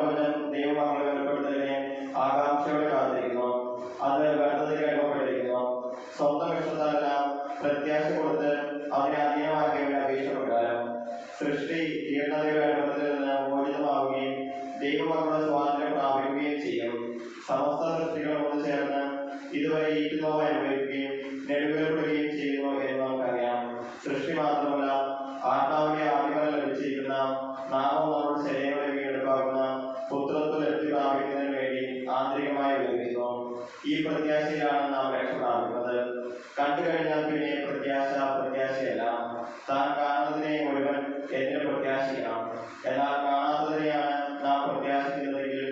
പ്രപഞ്ചം ദൈവമക്കളെ വെളിപ്പെടുത്തലിനെ ആകാംക്ഷയോടെ കാത്തിരിക്കുന്നു. അത് വേണ്ടതിന് അനുഭവപ്പെട്ടിരിക്കുന്നു. സ്വന്തം ഇഷ്ടത്താലല്ല, പ്രത്യാശ കൊടുത്ത് അതിനെ അധീനമാക്കിയവരുടെ അപേക്ഷ പ്രകാരം സൃഷ്ടി ജീർണതയുടെ അനുഭവത്തിൽ നിന്ന് മോചിതമാവുകയും ദൈവമക്കളുടെ സ്വാതന്ത്ര്യം പ്രാപിക്കുകയും ചെയ്യും. സമസ്ത സൃഷ്ടികളും ഒന്ന് ചേർന്ന് ഇതുവരെ ഈറ്റുനോവ് അനുഭവിക്കുകയും നെടുവേർപ്പെടുകയും ചെയ്യുന്നു എന്ന് നമുക്കറിയാം. സൃഷ്ടി മാത്രമല്ല, ആത്മാവിന്റെ ആദ്യഫലം ലഭിച്ചിരിക്കുന്ന നാമം നമ്മുടെ ശരീരങ്ങളെ വീണ്ടെടുക്കാവുന്ന പുത്രത്വം ലബ്ധി പ്രാപിക്കുന്നതിന് വേണ്ടി ആന്തരികമായി ലഭിക്കുന്നു. ഈ പ്രത്യാശയിലാണ് നാം രക്ഷ പ്രാപിക്കുന്നത്. കണ്ടു കഴിഞ്ഞാൽ പിന്നെ പ്രത്യാശയല്ല. താൻ കാണുന്നതിനെ മുഴുവൻ എന്തിനു പ്രത്യാശിക്കണം? എന്നാൽ കാണാത്തതിനെയാണ് നാം പ്രത്യാശിക്കുന്നതെങ്കിൽ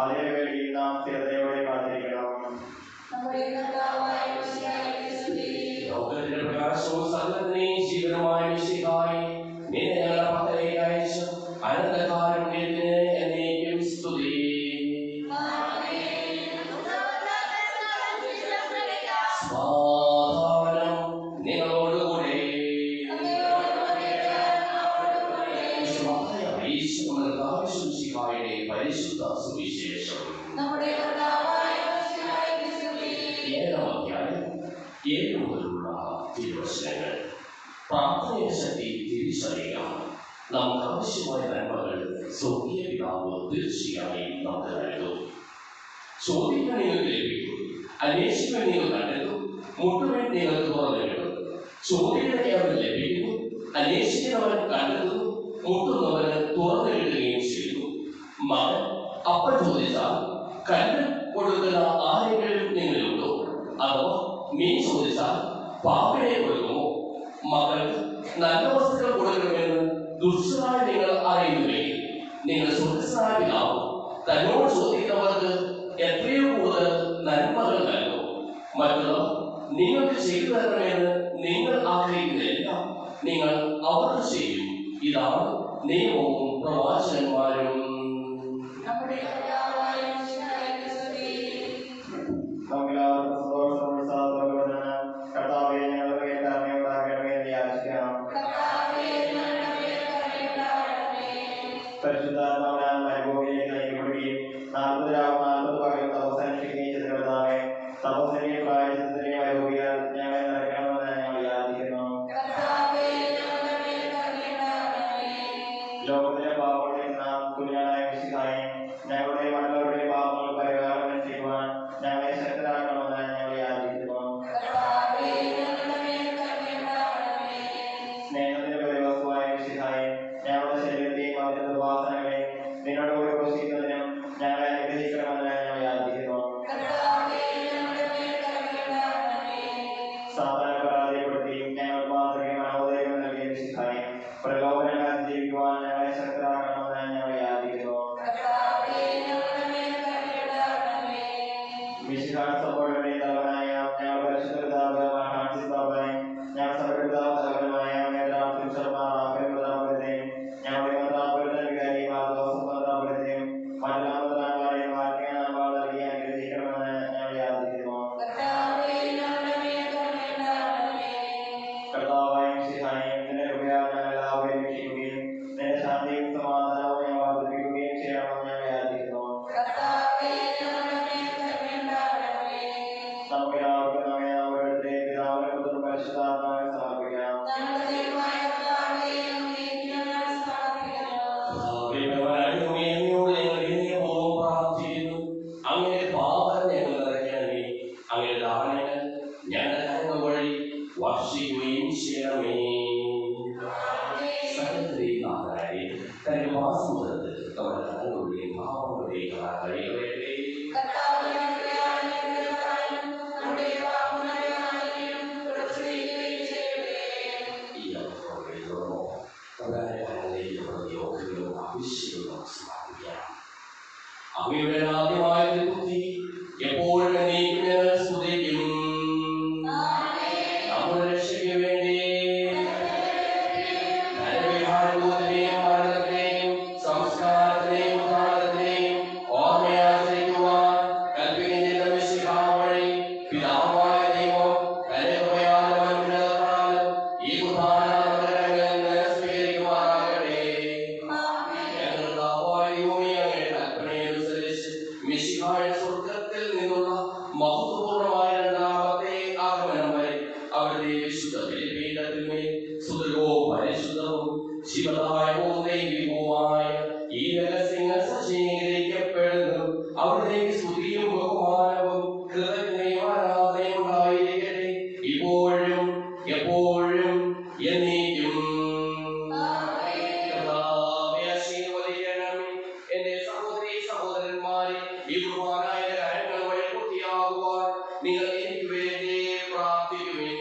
അതിനു വേണ്ടി നാം സ്ഥിരതയോടെ കാത്തിരിക്കണം. പരിശുദ്ധ സുവിശേഷം 7 മുതലുള്ള തിരുവചനങ്ങൾ. പ്രാർത്ഥനയുടെ ശക്തി തിരിച്ചറിയുക. നമുക്ക് ആവശ്യമായ നന്മകൾ സ്വർഗീയ പിതാവ് തീർച്ചയായും നമുക്ക് നൽകും. ചോദിക്കാൻ നിങ്ങൾക്ക് ലഭിക്കും, അന്വേഷിക്കാൻ നിങ്ങൾ കണ്ടെത്തും, മുട്ടുവേണ്ടി നിങ്ങൾക്ക് തുറന്നു കിട്ടും. ചോദിക്കുന്നവൻ ലഭിക്കുന്നു, അന്വേഷിക്കുന്നവൻ കണ്ടെത്തുന്നു, മുട്ടുന്നവന് തുറന്നു കിട്ടുകയും ചെയ്യുന്നു. മകൻ അപ്പം ചോദിച്ചാൽ കല്ല് കൊടുക്കുന്ന ആരെങ്കിലും നിങ്ങളുണ്ടോ? അഥവാ മീൻ ചോദിച്ചാൽ പാമ്പിനെ കൊടുക്കുമോ? മകൾക്ക് നല്ല വസ്തുക്കൾ കൊടുക്കണമെന്ന് ദുഷ്ടനായി നിങ്ങൾ അറിയുന്നുവെങ്കിൽ നിങ്ങൾ സ്വർഗ്ഗസ്ഥനായ പിതാവ് തന്നോട് ചോദിക്കുന്നവർക്ക് എത്രയോ കൂടുതൽ നന്മകൾ നൽകും. മറ്റുള്ളവർ നിങ്ങൾക്ക് ചെയ്തു തരണമെന്ന് നിങ്ങൾ ആഗ്രഹിക്കുന്നതെല്ലാം നിങ്ങൾ അവർക്ക് ചെയ്യും. ഇതാണ് നിയമവും പ്രവാചകന്മാരും. പരിശുദ്ധാത്മാവിനാൽ മരുഭൂമിയിലേക്ക് നയിക്കപ്പെടുകയും 40 രാവും 40 പകലും തപസ്സനുഷ്ഠിക്കുകയും ചെയ്ത കർത്താവേ, തപസ്സിനെയും പ്രായശ്ചിത്തത്തിനെയും മരുഭൂമിയാൽ ഞങ്ങളെ നിറയ്ക്കണമെന്ന് ഞങ്ങൾ യാചിക്കുന്നു. ലോകത്തിലെ പാപങ്ങളിൽ നാം കുഞ്ഞാടായ മിശിഹായെ, ഞങ്ങളുടെ മറ്റുള്ളവരുടെ പാപങ്ങൾ പരിഹാരം ചെയ്യുവാൻ ഞങ്ങളെ ശക്തരാക്കണമെന്ന് ഞങ്ങൾ യാചിക്കുന്നു. സ്നേഹത്തിന്റെ പരിവസ്തുവായ മിശിഹായെ, ഞങ്ങളുടെ ശരീരത്തെയും അതിന്റെ ദുർവാസനകളെയും നിന്നോട് കൂടി ക്രൂശിക്കുന്നതിനും ഞങ്ങളെ അനുഗ്രഹിക്കണമെന്ന് ഞങ്ങൾ യാചിക്കുന്നു. സാത്താനെ പരാജയപ്പെടുത്തിയും ഞങ്ങൾക്ക് മാതൃക മനോദയം നൽകിയ മിശിഹായെ, പ്രലോഭനങ്ങൾ ജീവിക്കുവാൻ ഞങ്ങളെ ശക്തരാക്കണമെന്ന് ഞങ്ങൾ യാചിക്കുന്നു. മിശിഹാ സഭയുടെ തലവനായ ഞങ്ങൾ പരിശുദ്ധ പിതാവ് ഫ്രാൻസിസ് ബാബായെ, ഞങ്ങൾ സഭയുടെ പിതാവ് തലവനുമായ മേധാവിത്വം പ്രധാനപ്പെടുത്തുകയും ഞങ്ങളുടെ മന്ത്രാപുരത്തെ വികാരി മാർഗോസം മന്ത്രാപുരത്തെയും മറ്റെല്ലാ മന്ത്രാന്മാരെയും ആത്മീയ നാമങ്ങൾ നൽകി അനുഗ്രഹിക്കണമെന്ന് ഞങ്ങൾ യാചിക്കുന്നു. കർത്താവായ മിശിഹായെ, നിന്റെ കൃപയാൽ ഞങ്ങൾ എല്ലാവരെയും രക്ഷിക്കുകയും നിന്റെ ശാന്തിയും സമാധാനവും ഞങ്ങൾ വർദ്ധിപ്പിക്കുകയും ചെയ്യണമെന്ന് ഞങ്ങൾ യാചിക്കുന്നു. നമുക്ക് എല്ലാവർക്കും നമ്മെ അവിടുത്തെ പിതാവിനെ പുത്രനും പരിശുദ്ധാത്മാവിനെ സമർപ്പിക്കാം. അങ്ങനെ പാപം ഞങ്ങൾ നിറയ്ക്കണമേ. അങ്ങനെ ദാനങ്ങൾ ഞങ്ങളുടെ കരങ്ങൾ വഴി വർഷിക്കുകയും ചെയ്യണമേ. സഹോദരീനാഥനായ തന്റെ വാസമുതൽ നമ്മുടെ കരങ്ങളുടെയും പാപങ്ങളുടെയും കഴിയട്ടെ. അങ്ങയുടെ ആദ്യമായ ബുദ്ധി എപ്പോഴും സ്തുതിക്കും. നമ്മുടെ രക്ഷയ്ക്ക് വേണ്ടി സംസ്കാരത്തിനെയും ഉദാഹരണത്തിനെയും ഓർമ്മയാചരിക്കുവാൻ കൽപ്പിക്കുന്ന മിശിഹാ വഴി പിതാവായ ദൈവം ഈ കുർബാന സ്വീകരിക്കുവാനാകട്ടെ. ഞങ്ങളുടെ മിശിഹായുടെ സ്വർഗത്തിൽ നിന്നുള്ള മഹത്വപൂർണമായ രണ്ടാമത്തെ ആഗമനം വരെ അവിടുത്തെ വിശുദ്ധ ബലിപീഠത്തിന്മേൽ സുതകവും പരിശുദ്ധവും ശിവദായകവും ദൈവികവുമായ ഈ രഹസ്യങ്ങൾ സജ്ജീകരിക്കപ്പെടുന്നു. അവിടുത്തേക്ക് സ്തുതിയും ബഹുമാനവും കൃതജ്ഞതയും ആരാധനയും ഉണ്ടായിരിക്കട്ടെ, ഇപ്പോഴും എപ്പോഴും എന്നേക്കും. എന്റെ സഹോദരീ സഹോദരന്മാരെ, ഈ കുർബാനയുടെ കാര്യങ്ങൾ വഴി പൂർത്തിയാകുവാൻ നിങ്ങൾ എനിക്ക് വേണ്ടി പ്രാർത്ഥിക്കുവിൻ.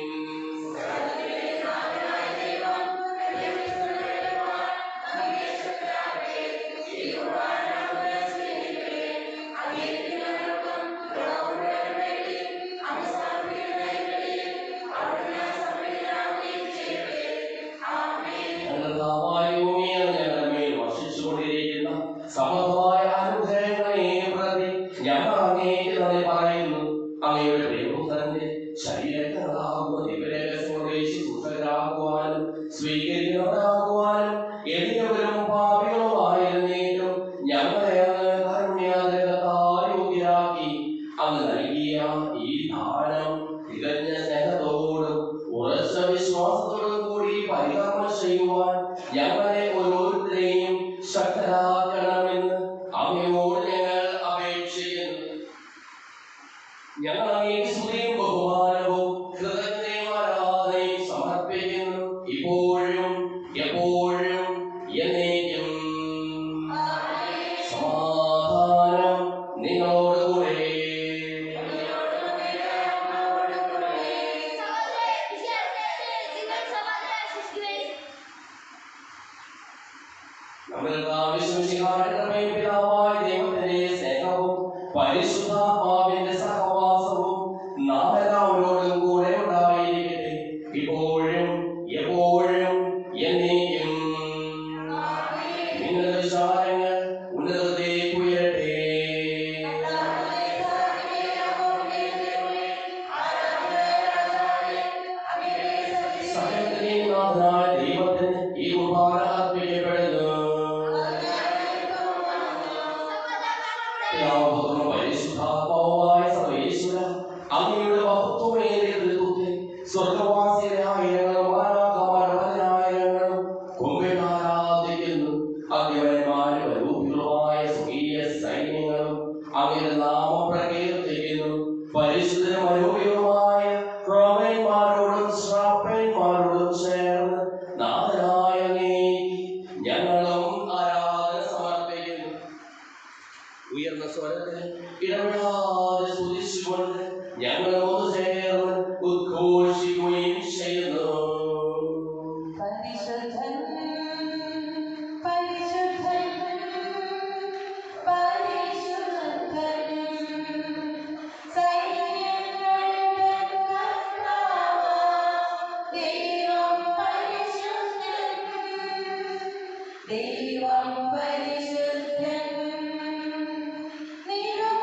സമമായ അനുഗ്രഹങ്ങളെ പ്രതി ഞങ്ങൾ അങ്ങേക്ക് നന്ദി പറയുന്നു. അങ്ങയുടെ പ്രിയപുത്രന്റെ ശരീരങ്ങളാകുന്ന ദിവ്യരഹസ്യങ്ങളുടെ ശുശ്രൂഷകരാകുവാനും സ്വീകരിക്കുന്നവരാകുവാനും എളിയവരും പാപികളുമായിരുന്നേലും ഞങ്ങളെ അങ്ങ് കാരുണ്യാതിരകത്താൽ യോഗ്യരാക്കി. അങ്ങ് നൽകിയ ഈ ദാനം തികഞ്ഞ സ്നേഹത്തോടും ഉറച്ച വിശ്വാസത്തോടും കൂടി പരികർമ്മം ചെയ്യുവാൻ ഞങ്ങളെ ഓരോരുത്തരെയും ശക്തരാക്കണമെന്ന് അങ്ങയോട് ഞങ്ങൾ അപേക്ഷിക്കുന്നു. ഞങ്ങൾ അങ്ങേക്ക് സ്തുതിയും ബഹുമാനവും കൃതജ്ഞതയും ആരാധനയും സമർപ്പിക്കുന്നു, ഇപ്പോഴും എപ്പോഴും എന്നേക്കും. സമാധാനം നിങ്ങളോടുകൂടെ. പിതാവായ ദൈവത്തിന്റെ സ്നേഹവും പരിശുദ്ധാത്മാവിന്റെ സഹവാസവും നാം എല്ലാവരോടും കൂടെ ഉണ്ടായിരിക്കട്ടെ, ഇപ്പോഴും എപ്പോഴും എന്നേക്കും. നിങ്ങളുടെ വിചാരങ്ങൾ ഉന്നതത്തിലേക്ക് ഉയരട്ടെ. സകലത്തിന്റെയും നാഥനായ ദൈവത്തിന് ഈ കുർബാന അർപ്പിക്കപ്പെടുന്നു. പരിശുദ്ധാത്മാവായ സർവേശ്വര, അങ്ങയുടെ മഹത്വമേറിയ തൃത്വത്തെ സ്വർഗവാസികളെ ആയിരങ്ങളും മാലാഖമാരുടെ പതിനായിരങ്ങളും കുമ്പിട്ട് ആരാധിക്കുന്നു. അഗ്നിവന്മാരും അരൂപികളുമായ സ്വകീയ സൈന്യങ്ങളും അങ്ങയുടെ നാമം പ്രകീർത്തിക്കുന്നു. പരിശുദ്ധരും അരൂപികളുമായ ക്രോവന്മാരോടും ശ്രാപ്പന്മാരോടും ചേർന്ന് നാഥനായ അങ്ങേക്ക് ഞങ്ങളും ആരാധന സമർപ്പിക്കുന്നു. ഉയർന്ന സ്വരത്തിൽ ഇടപെടാതെ സ്തുതിച്ചുകൊണ്ട് ഞങ്ങൾ ഒന്ന് ചേർന്ന് ഉദ്ഘോഷിക്കുകയും ചെയ്യുന്നു. പരിശുദ്ധൻ പരിശുദ്ധൻ പരിശുദ്ധൻ സൈന്യങ്ങളുടെ കർത്താവ് ദൈവം പരിശുദ്ധൻ, ദൈവം പരിശുദ്ധൻ. ദൈവം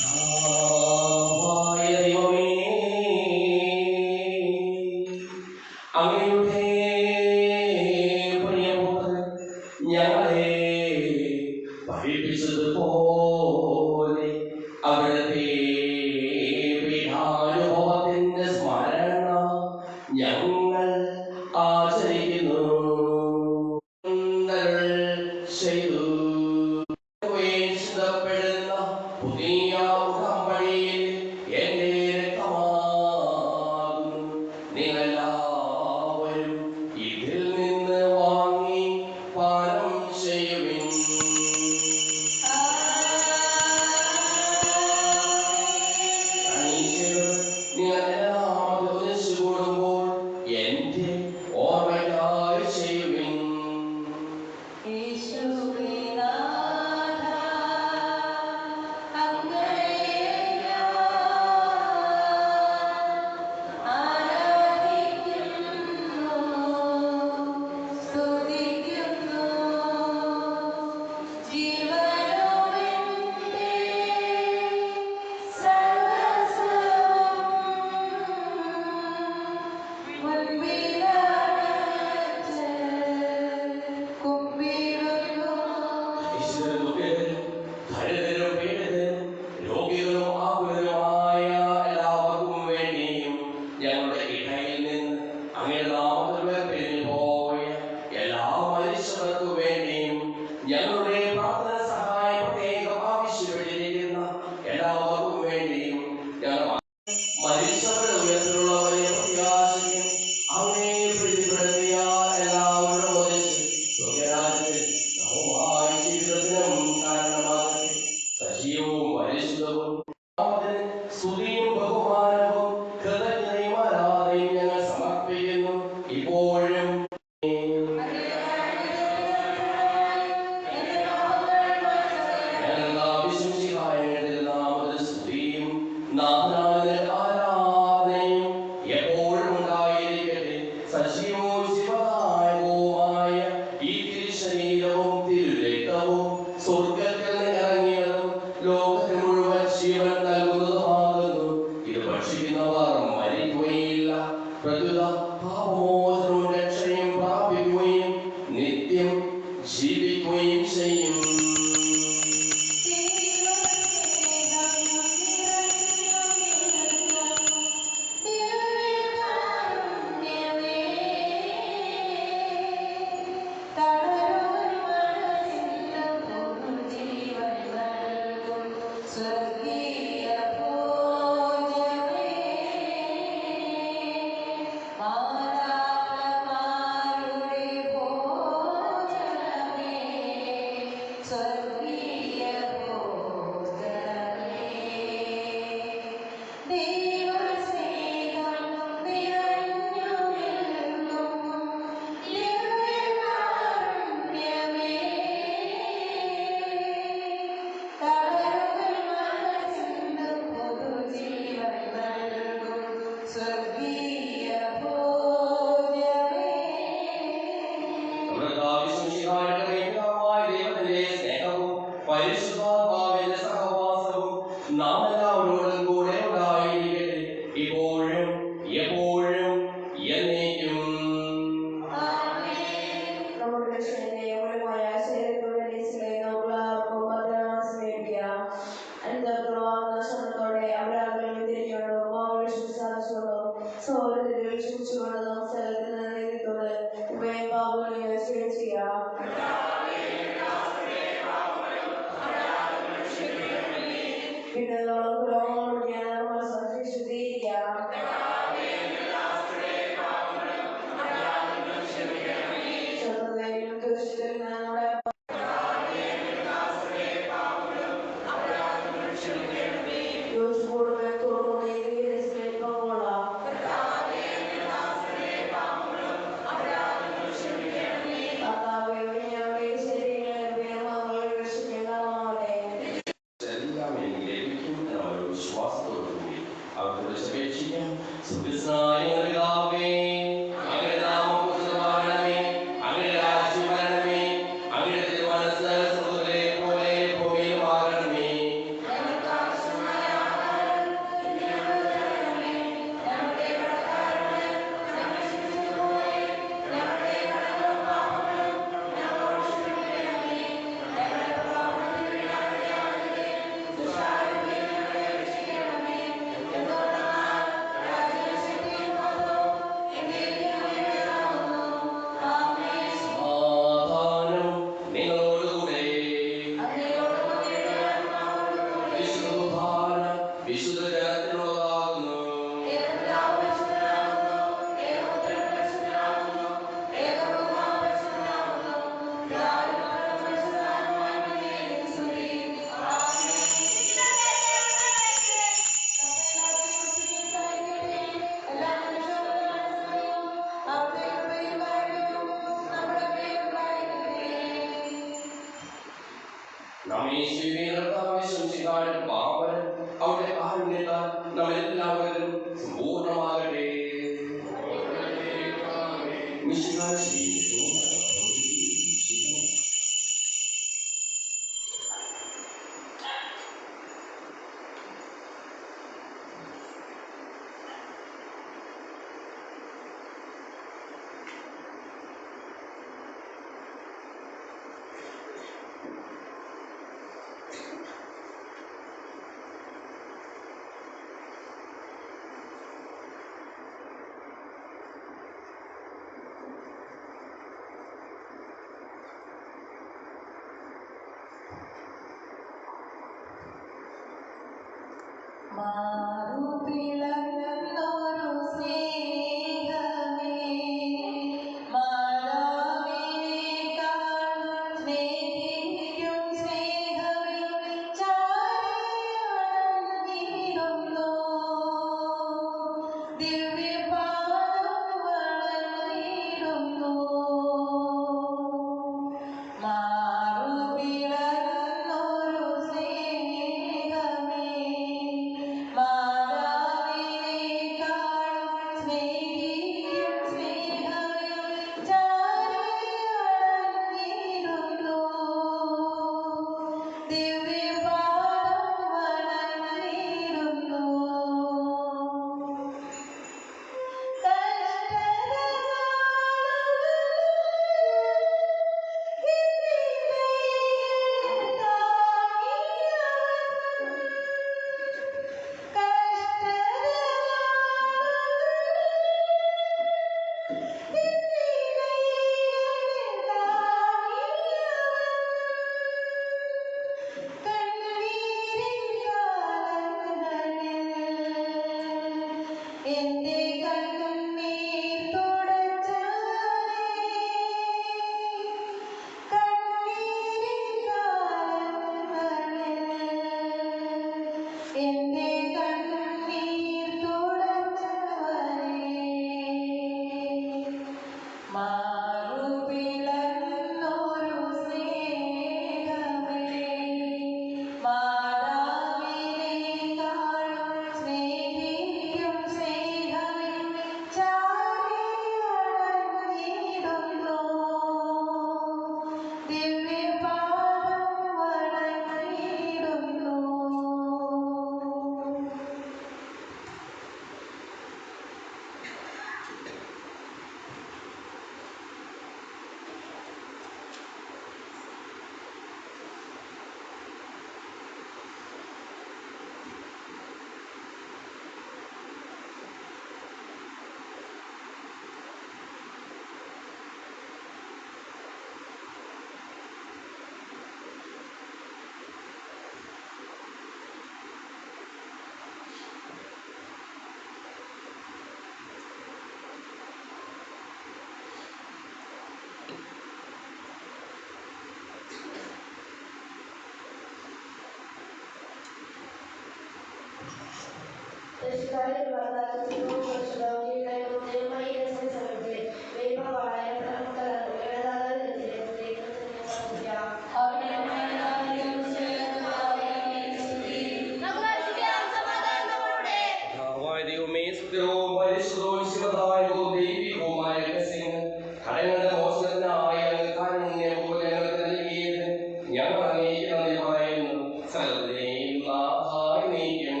ദൈവമേ, സുസ്ഥിരവും പരിശുദ്ധവും ശിവദായകവും ദൈവികവുമായ രഹസ്യങ്ങൾ കടങ്ങളുടെ മോചനത്തിനായി അങ്ങ് കാരുണ്യം പോലെ ഞങ്ങൾക്ക് നൽകിയത് ഞങ്ങൾ അങ്ങേക്ക് നന്ദി പറയുന്നു. സകലതിനെയും നാഥായി നീക്കും.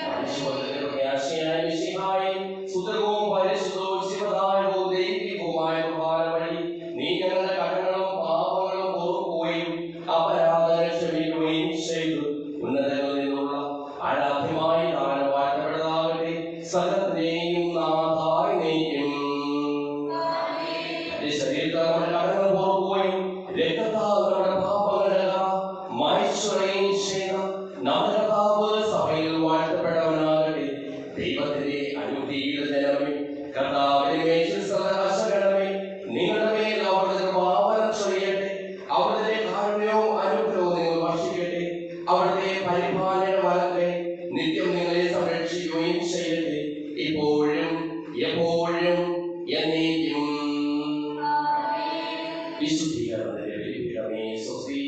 മനുഷ്യവർഗ്ഗത്തിന്റെ പ്രത്യാശയായ മിശിഹായേ, സുസ്ഥിരവും പരിശുദ്ധവും ശിവദായകവും ദൈവികവുമായ കുർബാന വഴി നീ ഞങ്ങളുടെ കടങ്ങളും പാപങ്ങളും പൊറുക്കുകയും അപരാധങ്ങൾ ക്ഷമിക്കുകയും ചെയ്തു. ഉന്നതങ്ങളിൽ നിന്നുള്ള ആരാധ്യമായ ദാനം വാഴ്ത്തപ്പെട്ടതാകട്ടെ. സകലത്തിനെയും നാഥായി നീക്കും. ശരീരത്താൽ നമ്മുടെ കടങ്ങൾ പൊറുക്കുകയും രക്തത്താൽ നമ്മുടെ പാപങ്ങളുടെ മായ്ച്ചുകളയുകയും ചെയ്ത നമ്മുടെ കർത്താവ് സഭയിൽ വാഴ്ത്തപ്പെട്ടവനാകട്ടെ. ദൈവത്തിന്റെ അനുഗ്രഹീത ജനമേ, കർത്താവിന്റെ മേച്ചിൽ സദാശകണമേ, നിങ്ങളുടെ മേൽ അവിടുത്തെ പാവനം ചൊരിയട്ടെ. അവിടുത്തെ കാരുണ്യവും അനുഗ്രഹവും നിങ്ങൾ വർഷിക്കട്ടെ. അവിടുത്തെ പരിപാലന വരട്ടെ. നിത്യം നിങ്ങളെ സംരക്ഷിക്കുകയും ചെയ്യട്ടെ. ഇപ്പോഴും എപ്പോഴും എന്നേക്കും. വിശുദ്ധീകരണത്തിന്റെ ബലിപീഠമേ സ്വസ്തി.